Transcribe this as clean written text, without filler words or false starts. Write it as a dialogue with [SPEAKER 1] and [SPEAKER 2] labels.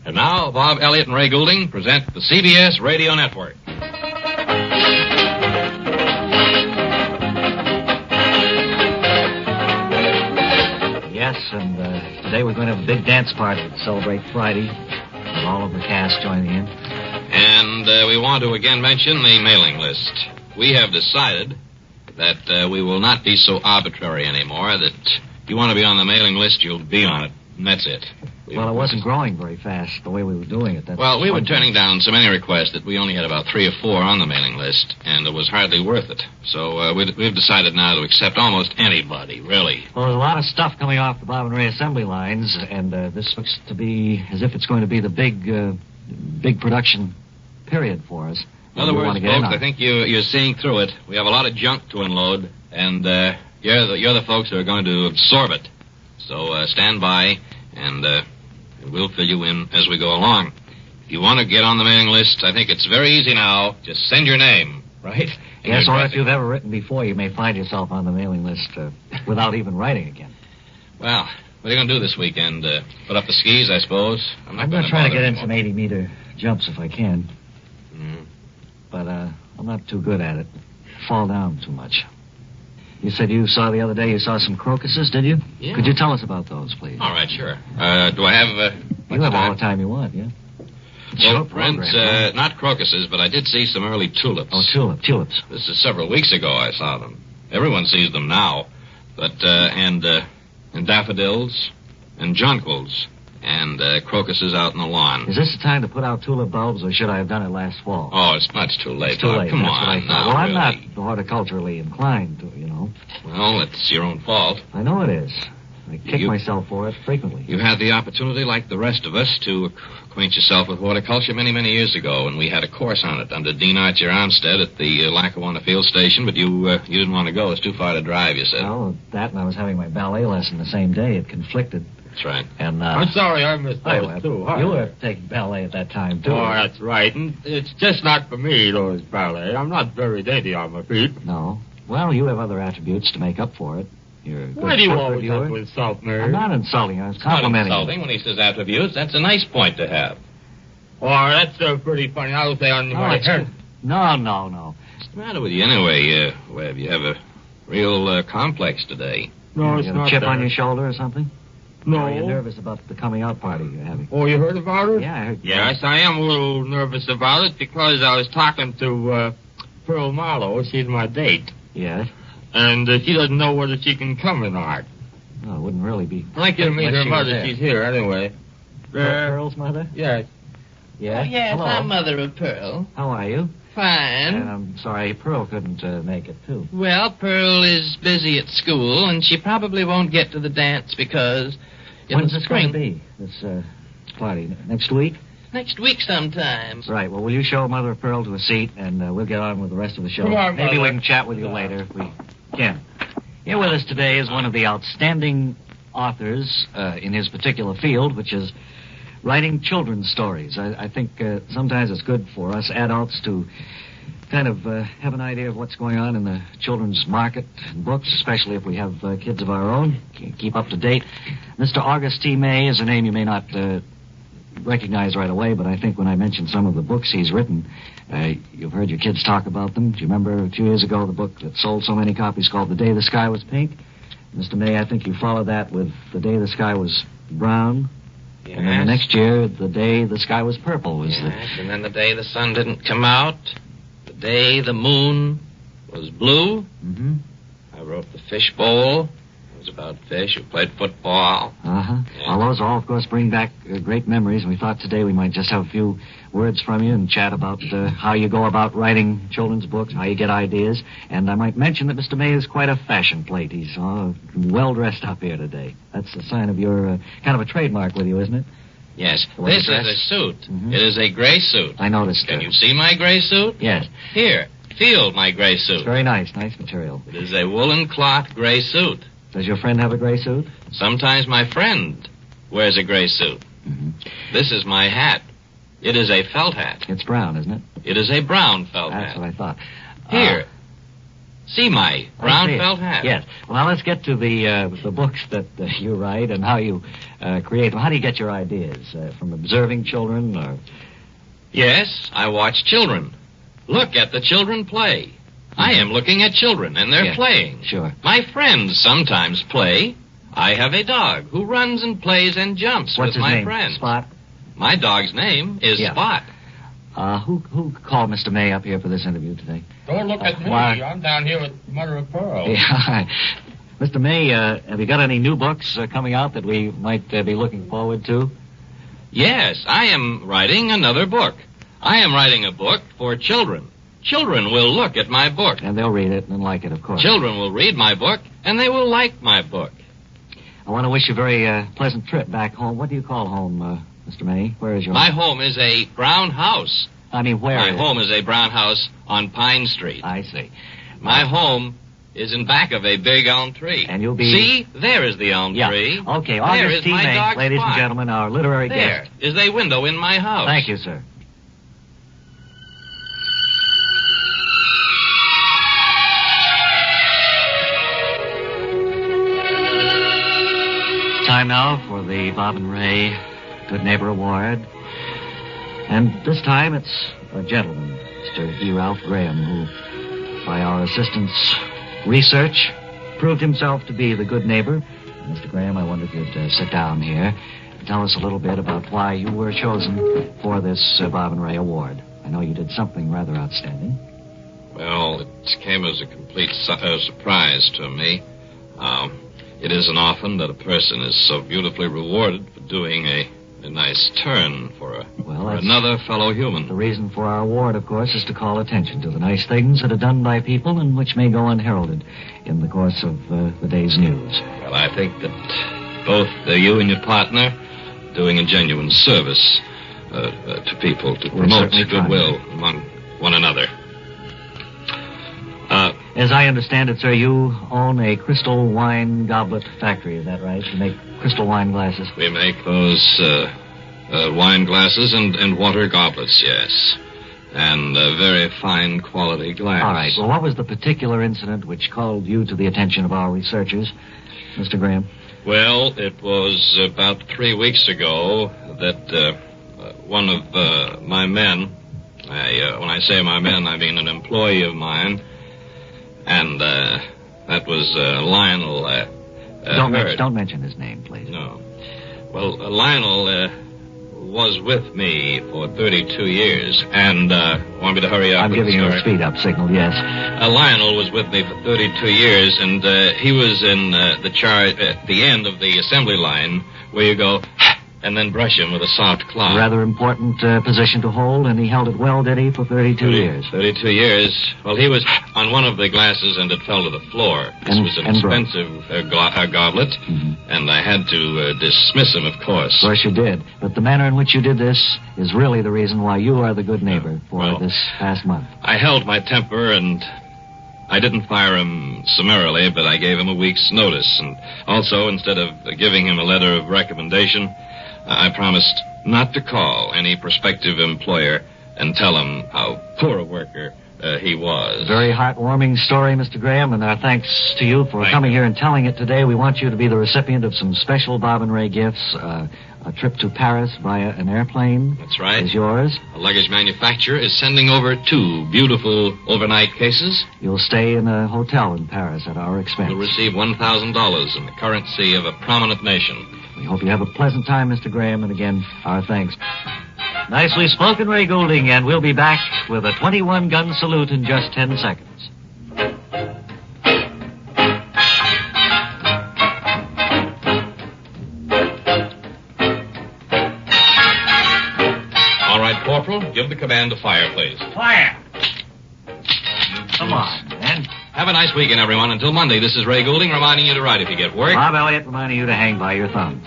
[SPEAKER 1] And now, Bob Elliott and Ray Goulding present the CBS Radio Network.
[SPEAKER 2] Yes, and today we're going to have a big dance party to celebrate Friday, with all of the cast joining in.
[SPEAKER 1] And we want to again mention the mailing list. We have decided that we will not be so arbitrary anymore, that if you want to be on the mailing list, you'll be on it, and that's it.
[SPEAKER 2] Well, it wasn't growing very fast the way we were doing it.
[SPEAKER 1] Well, we were turning down so many requests that we only had about 3 or 4 on the mailing list, and it was hardly worth it. So we've decided now to accept almost anybody, really.
[SPEAKER 2] Well, there's a lot of stuff coming off the Bob and Ray assembly lines, and this looks to be as if it's going to be the big production period for us.
[SPEAKER 1] In other words, folks, I think you're seeing through it. We have a lot of junk to unload, and you're the folks who are going to absorb it. So stand by, and we'll fill you in as we go along. If you want to get on the mailing list, I think it's very easy now. Just send your name, right?
[SPEAKER 2] Yes, or if you've ever written before, you may find yourself on the mailing list without even writing again.
[SPEAKER 1] Well, what are you going to do this weekend? Put up the skis, I suppose?
[SPEAKER 2] I'm going to try to get in some 80-meter jumps if I can. Mm-hmm. But I'm not too good at it. Fall down too much. You said you saw the other day you saw some crocuses, did you?
[SPEAKER 1] Yeah.
[SPEAKER 2] Could you tell us about those, please?
[SPEAKER 1] All right, sure. Do I have...
[SPEAKER 2] you have all the time you want, yeah?
[SPEAKER 1] Well, friends, not crocuses, but I did see some early tulips.
[SPEAKER 2] Oh, tulips.
[SPEAKER 1] This is several weeks ago I saw them. Everyone sees them now. But, and daffodils, and jonquils, and crocuses out in the lawn.
[SPEAKER 2] Is this the time to put out tulip bulbs, or should I have done it last fall?
[SPEAKER 1] Oh, it's much too late.
[SPEAKER 2] It's too late.
[SPEAKER 1] Come
[SPEAKER 2] That's
[SPEAKER 1] on.
[SPEAKER 2] What I thought.
[SPEAKER 1] Now,
[SPEAKER 2] well, I'm
[SPEAKER 1] really.
[SPEAKER 2] not horticulturally inclined, you know.
[SPEAKER 1] Well, it's your own fault.
[SPEAKER 2] I know it is. I kick myself for it frequently.
[SPEAKER 1] You had the opportunity, like the rest of us, to acquaint yourself with horticulture many, many years ago, and we had a course on it under Dean Archer Armstead at the Lackawanna Field Station, but you didn't want to go. It's too far to drive, you said.
[SPEAKER 2] Well, that and I was having my ballet lesson the same day. It conflicted.
[SPEAKER 1] That's right.
[SPEAKER 2] And
[SPEAKER 3] I'm sorry I missed those, too.
[SPEAKER 2] You were taking ballet at that time, too.
[SPEAKER 3] Oh, that's right. And it's just not for me, those ballet. I'm not very dainty on my feet.
[SPEAKER 2] No. Well, you have other attributes to make up for it. You're a good
[SPEAKER 3] Why do you
[SPEAKER 2] foot
[SPEAKER 3] always
[SPEAKER 2] reviewer.
[SPEAKER 3] have to insult me?
[SPEAKER 2] I'm not insulting. I was
[SPEAKER 1] It's
[SPEAKER 2] complimenting
[SPEAKER 1] not insulting when he says attributes. That's a nice point to have.
[SPEAKER 3] Oh, that's pretty funny. I was on my head.
[SPEAKER 2] No.
[SPEAKER 1] What's the matter with you anyway, Webb? You have a real complex today.
[SPEAKER 3] No,
[SPEAKER 2] you
[SPEAKER 3] it's
[SPEAKER 2] got
[SPEAKER 3] not
[SPEAKER 2] a chip
[SPEAKER 3] that.
[SPEAKER 2] on your shoulder or something?
[SPEAKER 3] No.
[SPEAKER 2] Or are you nervous about the coming out party you're having?
[SPEAKER 3] Oh, you heard about it?
[SPEAKER 2] Yeah, I heard.
[SPEAKER 3] Yes, I am a little nervous about it because I was talking to Pearl Marlowe. She's my date.
[SPEAKER 2] Yes?
[SPEAKER 3] And she doesn't know whether she can come or not.
[SPEAKER 2] No, it wouldn't really be.
[SPEAKER 3] I'd like you to meet her mother. She's here anyway.
[SPEAKER 2] Pearl's mother?
[SPEAKER 3] Yes.
[SPEAKER 2] Yeah?
[SPEAKER 4] Oh, yes,
[SPEAKER 2] Hello.
[SPEAKER 4] I'm mother of Pearl.
[SPEAKER 2] How are you?
[SPEAKER 4] Fine.
[SPEAKER 2] And I'm sorry, Pearl couldn't make it, too.
[SPEAKER 4] Well, Pearl is busy at school, and she probably won't get to the dance because in
[SPEAKER 2] When's
[SPEAKER 4] the
[SPEAKER 2] this
[SPEAKER 4] spring.
[SPEAKER 2] going to be, this party? Next week?
[SPEAKER 4] Next week sometime.
[SPEAKER 2] Right. Well, will you show Mother of Pearl to a seat, and we'll get on with the rest of the show.
[SPEAKER 3] Come on,
[SPEAKER 2] Maybe
[SPEAKER 3] Mother.
[SPEAKER 2] we can chat with you later if we can. Here with us today is one of the outstanding authors in his particular field, which is writing children's stories. I think sometimes it's good for us adults to kind of have an idea of what's going on in the children's market and books, especially if we have kids of our own. Keep up to date. Mr. August T. May is a name you may not recognize right away, but I think when I mentioned some of the books he's written, you've heard your kids talk about them. Do you remember a few years ago the book that sold so many copies called The Day the Sky Was Pink? Mr. May, I think you followed that with The Day the Sky Was Brown.
[SPEAKER 1] Yes.
[SPEAKER 2] And then the next year, The Day the Sky Was Purple was
[SPEAKER 1] And then the day the sun didn't come out, the day the moon was blue.
[SPEAKER 2] Mm-hmm.
[SPEAKER 1] I wrote The Fish Bowl. It was about fish who played football.
[SPEAKER 2] Uh-huh.
[SPEAKER 1] Yeah.
[SPEAKER 2] Well, those all, of course, bring back great memories, and we thought today we might just have a few words from you and chat about how you go about writing children's books, how you get ideas. And I might mention that Mr. May is quite a fashion plate. He's well dressed up here today. That's a sign of your kind of a trademark with you, isn't it?
[SPEAKER 1] Yes.
[SPEAKER 2] The way
[SPEAKER 1] This
[SPEAKER 2] you
[SPEAKER 1] is
[SPEAKER 2] dress?
[SPEAKER 1] a suit.
[SPEAKER 2] Mhm.
[SPEAKER 1] It is a gray suit.
[SPEAKER 2] I noticed.
[SPEAKER 1] Can you see my gray suit?
[SPEAKER 2] Yes.
[SPEAKER 1] Here, feel my gray
[SPEAKER 2] It's
[SPEAKER 1] suit.
[SPEAKER 2] very nice. Nice material.
[SPEAKER 1] It is a woolen cloth gray suit.
[SPEAKER 2] Does your friend have a gray suit?
[SPEAKER 1] Sometimes my friend wears a gray suit.
[SPEAKER 2] Mm-hmm.
[SPEAKER 1] This is my hat. It is a felt hat.
[SPEAKER 2] It's brown, isn't it?
[SPEAKER 1] It is a brown felt
[SPEAKER 2] That's
[SPEAKER 1] hat.
[SPEAKER 2] what I thought.
[SPEAKER 1] Here, See my brown felt hat.
[SPEAKER 2] Yes. Well, now let's get to the books that you write and how you create them. How do you get your ideas? From observing children or...
[SPEAKER 1] Yes, I watch children. Look at the children play. I am looking at children, and they're playing.
[SPEAKER 2] Sure.
[SPEAKER 1] My friends sometimes play. I have a dog who runs and plays and jumps
[SPEAKER 2] What's
[SPEAKER 1] with my
[SPEAKER 2] his name?
[SPEAKER 1] friends.
[SPEAKER 2] Spot?
[SPEAKER 1] My dog's name is Spot.
[SPEAKER 2] Who called Mr. May up here for this interview today?
[SPEAKER 3] Don't look at me.
[SPEAKER 2] Why?
[SPEAKER 3] I'm down here with Mother of Pearl.
[SPEAKER 2] Yeah. Mr. May, have you got any new books coming out that we might be looking forward to?
[SPEAKER 1] Yes, I am writing another book. I am writing a book for children. Children will look at my book.
[SPEAKER 2] And they'll read it and like it, of course.
[SPEAKER 1] Children will read my book, and they will like my book.
[SPEAKER 2] I want to wish you a very pleasant trip back home. What do you call home, Mr. May? Where is your
[SPEAKER 1] My home is a brown house.
[SPEAKER 2] I mean, where
[SPEAKER 1] My
[SPEAKER 2] is
[SPEAKER 1] home is a brown house on Pine Street.
[SPEAKER 2] I see.
[SPEAKER 1] My home is in back of a big elm tree.
[SPEAKER 2] And you'll be...
[SPEAKER 1] See? There is the elm tree.
[SPEAKER 2] Okay,
[SPEAKER 1] There
[SPEAKER 2] August
[SPEAKER 1] is
[SPEAKER 2] T.
[SPEAKER 1] my
[SPEAKER 2] May,
[SPEAKER 1] dog
[SPEAKER 2] ladies and
[SPEAKER 1] Spot.
[SPEAKER 2] gentlemen, our literary
[SPEAKER 1] There
[SPEAKER 2] guest.
[SPEAKER 1] is a window in my house.
[SPEAKER 2] Thank you, sir. Time now for the Bob and Ray Good Neighbor Award. And this time it's a gentleman, Mr. E. Ralph Graham, who, by our assistant's research, proved himself to be the good neighbor. Mr. Graham, I wonder if you'd sit down here and tell us a little bit about why you were chosen for this Bob and Ray Award. I know you did something rather outstanding.
[SPEAKER 1] Well, it came as a complete surprise to me. It isn't often that a person is so beautifully rewarded for doing a nice turn for another fellow human.
[SPEAKER 2] The reason for our award, of course, is to call attention to the nice things that are done by people and which may go unheralded in the course of the day's news.
[SPEAKER 1] Well, I think that both you and your partner are doing a genuine service to people to promote goodwill among one another.
[SPEAKER 2] As I understand it, sir, you own a crystal wine goblet factory, is that right? You make crystal wine glasses?
[SPEAKER 1] We make those wine glasses and water goblets, yes. And very fine quality glass.
[SPEAKER 2] All right. Well, what was the particular incident which called you to the attention of our researchers, Mr. Graham?
[SPEAKER 1] Well, it was about 3 weeks ago that one of my men, when I say my men, I mean an employee of mine, and that was Lionel.
[SPEAKER 2] Don't mention his name, please.
[SPEAKER 1] No. Well, Lionel was with me for 32 years, and want me to hurry up?
[SPEAKER 2] I'm giving you a speed-up signal, yes.
[SPEAKER 1] Lionel was with me for 32 years, and he was in the charge at the end of the assembly line where you go and then brush him with a soft cloth.
[SPEAKER 2] Rather important position to hold, and he held it well, did he, for 32 years?
[SPEAKER 1] 32 years. Well, he was on one of the glasses, and it fell to the floor. This was an expensive goblet, and I had to dismiss him, of course.
[SPEAKER 2] Of course you did. But the manner in which you did this is really the reason why you are the good neighbor for this past month.
[SPEAKER 1] I held my temper, and I didn't fire him summarily, but I gave him a week's notice. And also, instead of giving him a letter of recommendation, I promised not to call any prospective employer and tell him how poor a worker he was.
[SPEAKER 2] Very heartwarming story, Mr. Graham, and our thanks to you for coming here and telling it today. We want you to be the recipient of some special Bob and Ray gifts. A trip to Paris via an airplane.
[SPEAKER 1] That's right.
[SPEAKER 2] Is yours.
[SPEAKER 1] A luggage manufacturer is sending over 2 beautiful overnight cases.
[SPEAKER 2] You'll stay in a hotel in Paris at our expense.
[SPEAKER 1] You'll receive $1,000 in the currency of a prominent nation.
[SPEAKER 2] We hope you have a pleasant time, Mr. Graham, and again, our thanks. Nicely spoken, Ray Goulding, and we'll be back with a 21-gun salute in just 10 seconds.
[SPEAKER 1] All right, Corporal, give the command to fire, please.
[SPEAKER 2] Fire! Come on, man.
[SPEAKER 1] Have a nice weekend, everyone. Until Monday, this is Ray Goulding reminding you to write if you get work.
[SPEAKER 2] Bob Elliott reminding you to hang by your thumbs.